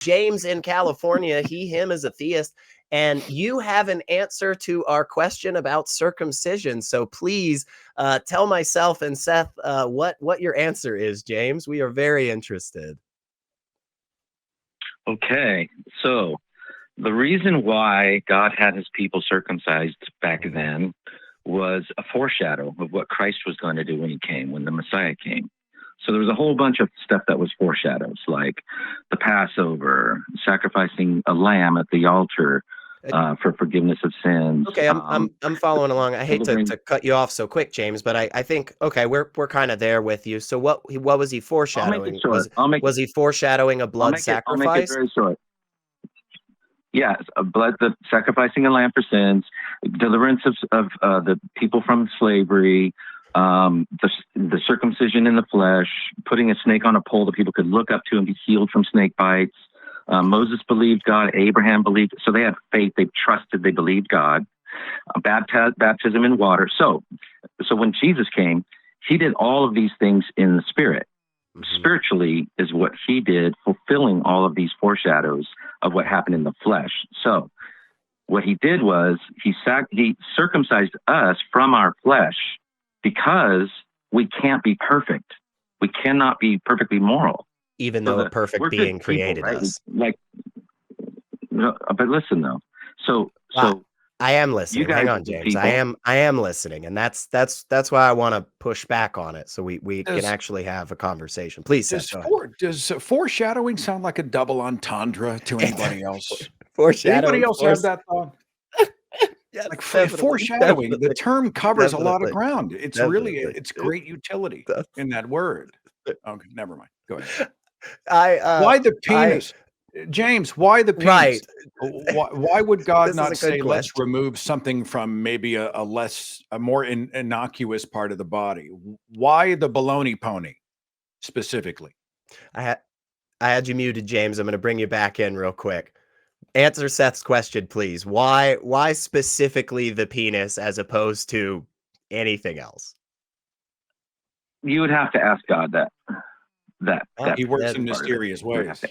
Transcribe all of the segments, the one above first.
James in California, him is a theist, and you have an answer to our question about circumcision. So please tell myself and Seth what your answer is, James. We are very interested. Okay, so the reason why God had his people circumcised back then was a foreshadow of what Christ was going to do when he came, when the Messiah came. So there was a whole bunch of stuff that was foreshadows, like the Passover, sacrificing a lamb at the altar for forgiveness of sins. Okay, I'm following along. I hate to cut you off so quick, James, but I think okay, we're kind of there with you. So what was he foreshadowing? Was he foreshadowing a blood sacrifice? I'll make it very short. Yes, the sacrificing a lamb for sins, deliverance of the people from slavery, the circumcision in the flesh, putting a snake on a pole that people could look up to and be healed from snake bites. Moses believed God. Abraham believed. So they had faith. They trusted. They believed God. Baptism in water. So when Jesus came, he did all of these things in the spirit. Mm-hmm. Spiritually is what he did, fulfilling all of these foreshadows of what happened in the flesh. So what he did was he circumcised us from our flesh because we can't be perfect. We cannot be perfectly moral. Even though a perfect being created us. Like, no, but listen though. So I am listening. Hang on, James. I am listening, and that's why I want to push back on it, so we can actually have a conversation. Please, does foreshadowing sound like a double entendre to anybody else? Foreshadowing. Anybody else have that thought? Yeah, like foreshadowing. The term covers a lot of ground. It's really it's great utility in that word. Okay, never mind. Go ahead. Why the penis? James, why the penis? Right. Why would God not say, let's remove something from maybe a more innocuous part of the body? Why the baloney pony specifically? I had you muted, James. I'm going to bring you back in real quick. Answer Seth's question, please. Why specifically the penis as opposed to anything else? You would have to ask God that he works in mysterious ways.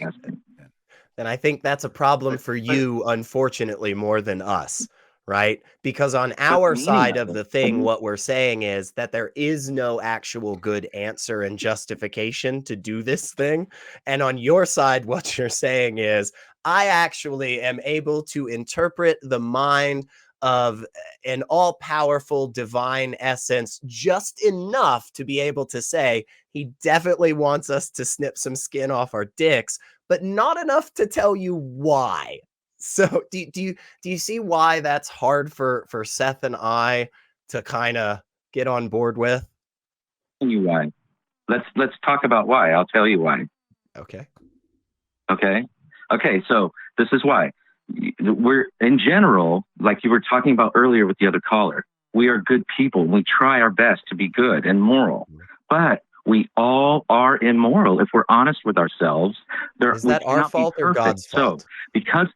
And I think that's a problem for you, unfortunately, more than us, right? Because on our side of the thing, what we're saying is that there is no actual good answer and justification to do this thing. And on your side, what you're saying is, I actually am able to interpret the mind of an all-powerful divine essence just enough to be able to say he definitely wants us to snip some skin off our dicks, but not enough to tell you why. So do you see why that's hard for Seth and I to kind of get on board with? You why? Let's talk about why. I'll tell you why. Okay. So this is why. We're in general, like you were talking about earlier with the other caller, we are good people. We try our best to be good and moral, but we all are immoral if we're honest with ourselves. Is that our fault or God's fault? So because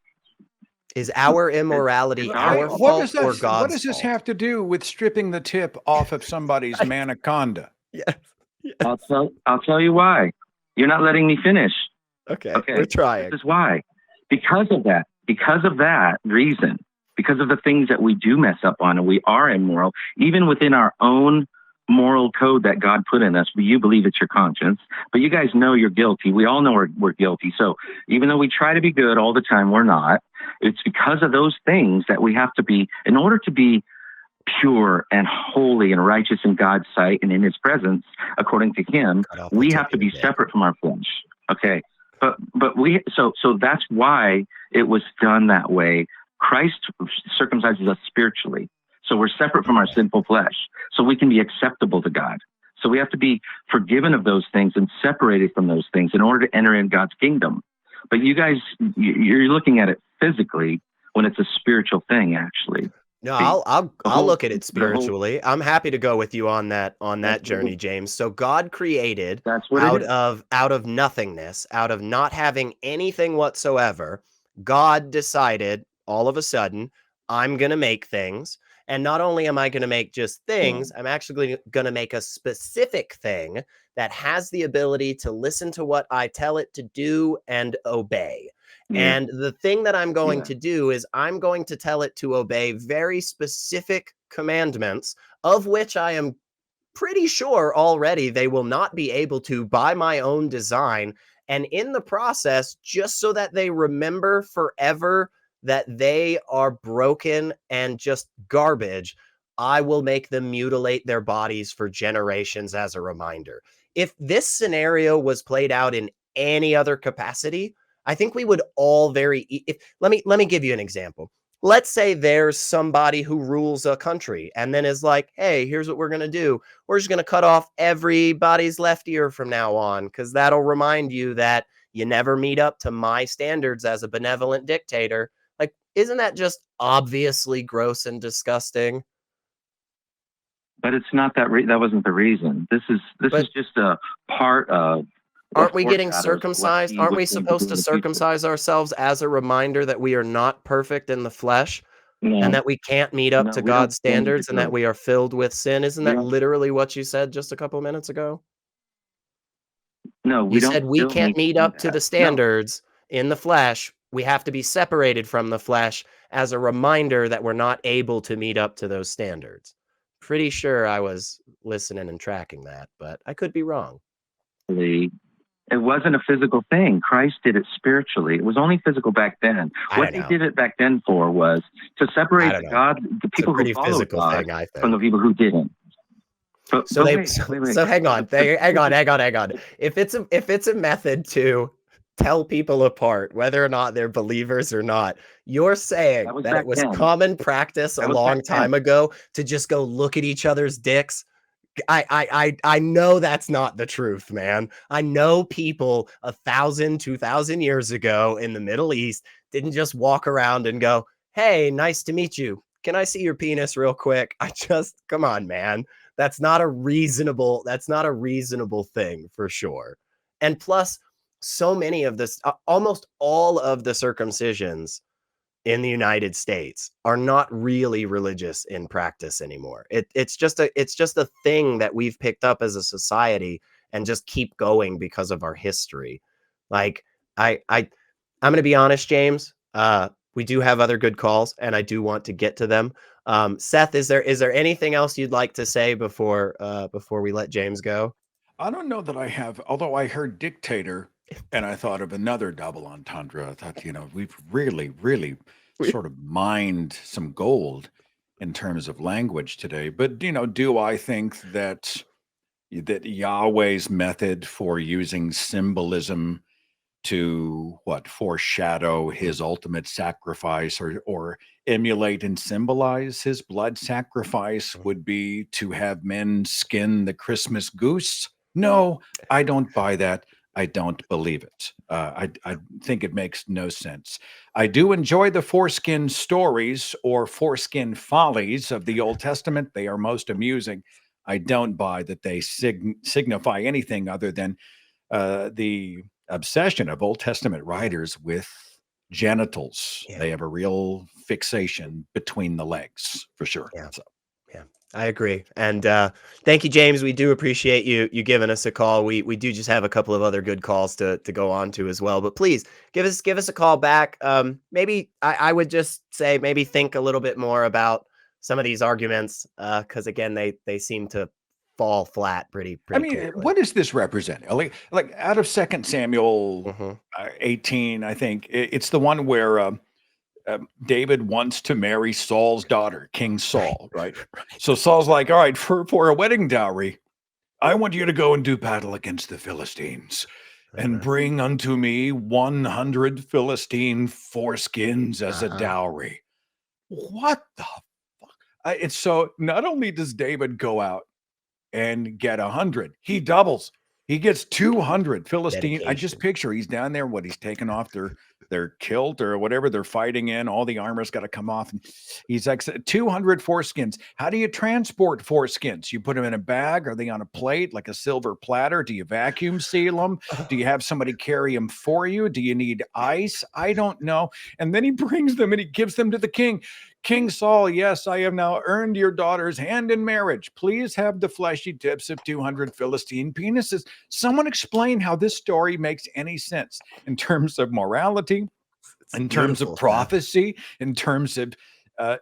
is our immorality our fault or God's fault? What does this have to do with stripping the tip off of somebody's manaconda? Yes. I'll tell you why. You're not letting me finish. Okay. We're trying. This is why. Because of that reason, because of the things that we do mess up on and we are immoral, even within our own moral code that God put in us, you believe it's your conscience, but you guys know you're guilty. We all know we're guilty. So even though we try to be good all the time, we're not. It's because of those things that we have to be, in order to be pure and holy and righteous in God's sight and in his presence, according to him, we have to be separate from our flesh. Okay. But so that's why it was done that way. Christ circumcises us spiritually. So we're separate from our sinful flesh. So we can be acceptable to God. So we have to be forgiven of those things and separated from those things in order to enter in God's kingdom. But you guys, you're looking at it physically when it's a spiritual thing, actually. No, I'll look at it spiritually. I'm happy to go with you on that journey, James. So God created out of nothingness, out of not having anything whatsoever. God decided all of a sudden, I'm going to make things. And not only am I going to make just things, I'm actually going to make a specific thing that has the ability to listen to what I tell it to do and obey. And the thing that I'm going to do is I'm going to tell it to obey very specific commandments, of which I am pretty sure already they will not be able to by my own design. And in the process, just so that they remember forever that they are broken and just garbage, I will make them mutilate their bodies for generations as a reminder. If this scenario was played out in any other capacity, I think we would all let me give you an example. Let's say there's somebody who rules a country and then is like, hey, here's what we're going to do. We're just going to cut off everybody's left ear from now on, because that'll remind you that you never meet up to my standards as a benevolent dictator. Like, isn't that just obviously gross and disgusting? But it's not that that wasn't the reason. This is just a part of. Aren't we getting circumcised? Aren't we supposed to circumcise ourselves as a reminder that we are not perfect in the flesh? No. And that we can't meet up to God's standards and that we are filled with sin? Isn't that literally what you said just a couple minutes ago? No, you said we can't meet up to the standards in the flesh. We have to be separated from the flesh as a reminder that we're not able to meet up to those standards. Pretty sure I was listening and tracking that, but I could be wrong. It wasn't a physical thing. Christ did it spiritually. It was only physical back then. What he did it back then for was to separate the people who followed God from the people who didn't. So hang on. If it's a method to tell people apart, whether or not they're believers or not, you're saying that it was common practice a long time ago to just go look at each other's dicks. I know that's not the truth, man. I know people 1,000, 2,000 years ago in the Middle East didn't just walk around and go, hey, nice to meet you. Can I see your penis real quick? Come on, man. That's not a reasonable thing for sure. And plus, so many of this, almost all of the circumcisions in the United States are not really religious in practice anymore. It's just a thing that we've picked up as a society and just keep going because of our history. Like I'm going to be honest, James. We do have other good calls, and I do want to get to them. Seth, is there anything else you'd like to say before we let James go? I don't know that I have, although I heard dictator and I thought of another double entendre. I thought, we've really sort of mined some gold in terms of language today. But, do I think that Yahweh's method for using symbolism to foreshadow his ultimate sacrifice or emulate and symbolize his blood sacrifice would be to have men skin the Christmas goose? No, I don't buy that. I don't believe it. I think it makes no sense. I do enjoy the foreskin stories or foreskin follies of the Old Testament. They are most amusing. I don't buy that they signify anything other than the obsession of Old Testament writers with genitals. Yeah. They have a real fixation between the legs, for sure. Yeah. I agree. And thank you, James. We do appreciate you giving us a call. We do just have a couple of other good calls to go on to as well. But please give us a call back. Maybe I would just say maybe think a little bit more about some of these arguments because again they seem to fall flat pretty quickly. What does this represent? Like out of 2 Samuel 18, I think it's the one where David wants to marry Saul's daughter, King Saul, right? So Saul's like, all right, for a wedding dowry, I want you to go and do battle against the Philistines and bring unto me 100 Philistine foreskins as a dowry. What the fuck? It's so not only does David go out and get 100, he doubles. He gets 200 Philistine. I just picture he's down there. He's taken off their kilt or whatever they're fighting in. All the armor's got to come off. And he's like 200 foreskins. How do you transport foreskins? You put them in a bag? Are they on a plate like a silver platter? Do you vacuum seal them? Do you have somebody carry them for you? Do you need ice? I don't know. And then he brings them and he gives them to the king. King Saul, yes, I have now earned your daughter's hand in marriage. Please have the fleshy tips of 200 Philistine penises. Someone explain how this story makes any sense in terms of morality, in terms of prophecy, in terms of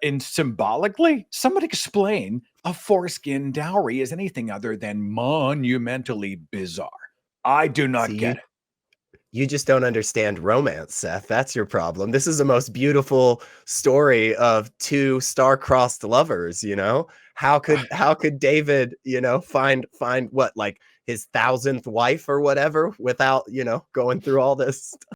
in symbolically, somebody explain a foreskin dowry as anything other than monumentally bizarre. I do not get it. You just don't understand romance, Seth. That's your problem. This is the most beautiful story of two star-crossed lovers, you know? How could David, you know, find what, like his 1,000th wife or whatever without, you know, going through all this stuff?